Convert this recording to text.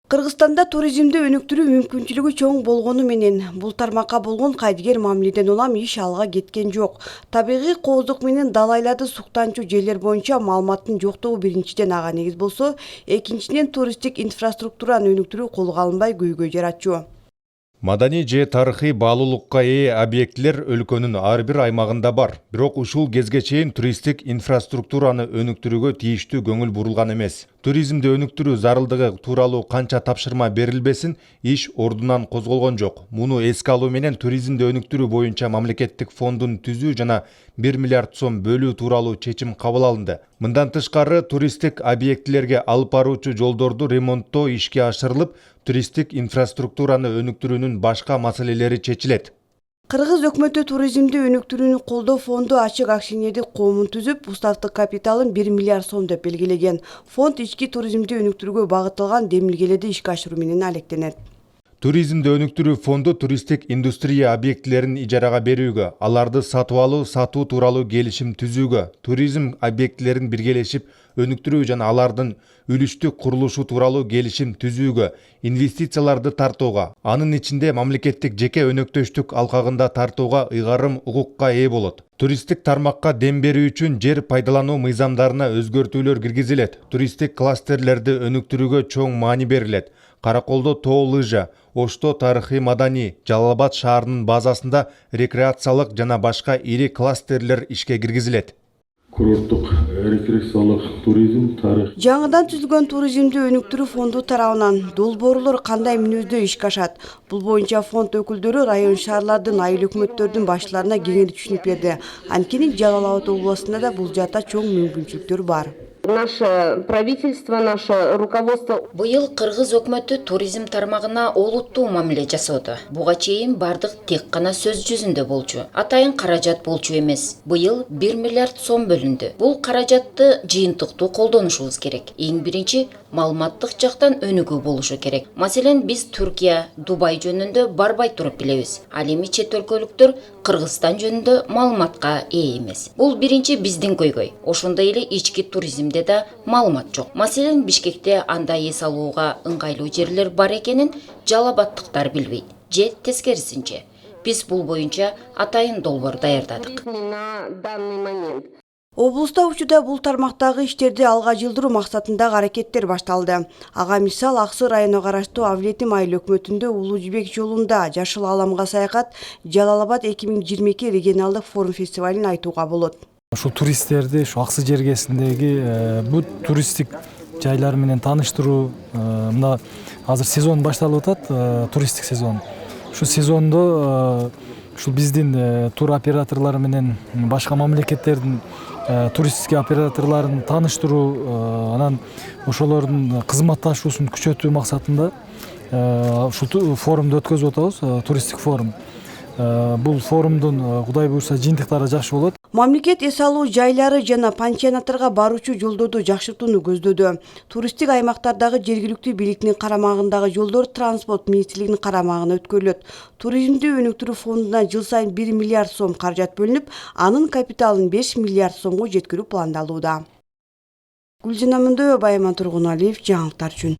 Кыргызстанда туризмди өнүктүрүү мүмкүнчүлүгү чоң болгону менен бул тармакка болгон кайдыгер мамиледен улам иш алга кеткен жок. Табигый кооздук менен далайларды суктанчу жерлер боюнча маалыматтын жоктугу биринчиден ага негиз болсо, экинчиден туристтик инфраструктураны өнүктүрүү колго алынбай көйгөй жаратчу. Маданий же тарыхый баалуулукка ээ объектилер өлкөнүн ар бир аймагында бар. Бирок ушул кезге чейин туристтик инфраструктураны өнүктүрүүгө тийиштүү көңүл бурулган эмес. Туризмди өнүктүрүү зарылдыгы тууралуу канча тапшырма берилбесин, иш ордунан козголгон жок. Муну эске алуу менен туризмди өнүктүрүү боюнча мамлекеттик фондун түзүү жана 1 миллиард сом бөлүү тууралуу чечим кабыл алынды. Мындан тышкары туристтик объектилерге алып баруучу жолдорду ремонттоо ишке ашырылып, туристтик инфраструктураны өнүктүрүүнүн башка маселелери чечилет. Кыргыз өкмөтү туризмди өнүктүрүүнү колдоо фонду ачык акционердик коомун түзүп, уставдык капиталын 1 миллиард сом деп белгилеген. Фонд ички туризмди өнүктүрүүгө багытталган демилгелерди ишке ашыруу менен алектенет. Туризмди өнүктүрүү фонду туристтик индустрия объектилерин ижарага берүүгө, аларды сатып алуу, сатуу тууралуу келишим түзүүгө, туризм объектилерин биргелешип өнүктүрүү жана алардын үлүштүк курулушу тууралуу келишим түзүүгө, инвестицияларды тартууга, анын ичинде мамлекеттик жеке өнөктөштүк алкагында тартууга ыйгарым укукка ээ болот. Туристтик тармакка дем берүү үчүн жер пайдалануу мыйзамдарына өзгөртүүлөр киргизилет. Туристтик кластерлерди өнүктүрүүгө чоң маани берилет. Караколдо тоо лыжа, Ошто тарыхый маданий, Жалал Абад шаарынын базасында рекреациялык жана башка ири кластерлер ишке киргизилет. Курорттук рекреациялык туризм тарых. Жаңыдан түзүлгөн туризмди өнүктүрүү фонду тарабынан долбоорлор кандай мүнөздө ишке ашат? Бул боюнча фонд өкүлдөрү район шаарлардын айыл өкмөттөрдүн башчыларына кеңири түшүнүп берди. Анткени Жалал Абад областында да бул жаатта чоң мүмкүнчүлүктөр бар. Наше правительство, наше руководство. Быйыл Кыргыз өкмөтү туризм тармагына олуттуу мамиле жасоодо. Буга чейин бардык тек гана сөз жүзүндө болчу. Атайын каражат болчу эмес. Быйыл 1 миллиард сом бөлүндү. Бул каражатты жыйынтыктуу колдонушубуз керек. Эң биринчи маалыматтык жактан өнүгүү болушу керек. Маселен, биз Түркия, Дубай жөнүндө барбай туруп билебиз. Ал эми чет өлкөлүктөр Кыргызстан жөнүндө маалыматка ээ эмес. Бул биринчи биздин көйгөй. Ошондой эле ички туризмде да маалымат жок. Маселен, Бишкекте андай эс алууга ыңгайлуу жерлер бар экенин жалалабадтыктар билбейт. Же тескерисинче. Биз бул боюнча атайын долбоор даярдадык. На данный момент. Облуста учурда бул тармактагы иштерди алга жылдыруу максатындагы аракеттер башталды. Ага мисал Аксы районуна караштуу Авлетим айыл өкмөтүндө Улуу Жибек жолунда Жашыл Аламга саякат Жалал Абад 2022 регионалдык форум фестивалин айтууга болот. Ушул туристтерди Аксы жергесиндеги бут туристтик жайлар менен тааныштыруу, мына азыр сезон башталып атат, туристтик сезон. Ушул сезондо ушул биздин тур операторлору менен башка мамлекеттердин туристтик операторлорун тааныштыруу, анан ошолордун кызматташуусун күчөтүү максатында ушул форумду өткөзүп атабыз, туристтик форум. Бул форумдун Кудай буйрса жыйынтыктары жакшы болот. Мамлекет эс алуу жайлары жана пансионаттарга баруучу жолдорду жакшыртууну көздөдү. Туристтик аймактардагы жергиликтүү бийликтин карамагындагы жолдор транспорт министрлигинин карамагына өткөрүлөт. Туризмди өнүктүрүү фондуна жыл сайын 1 миллиард сом каражат бөлүнүп, анын капиталын 5 миллиард сомго жеткирүү пландалууда. Гүлжан Амандоева, Байман Тургуналиев, жаңылыктар үчүн.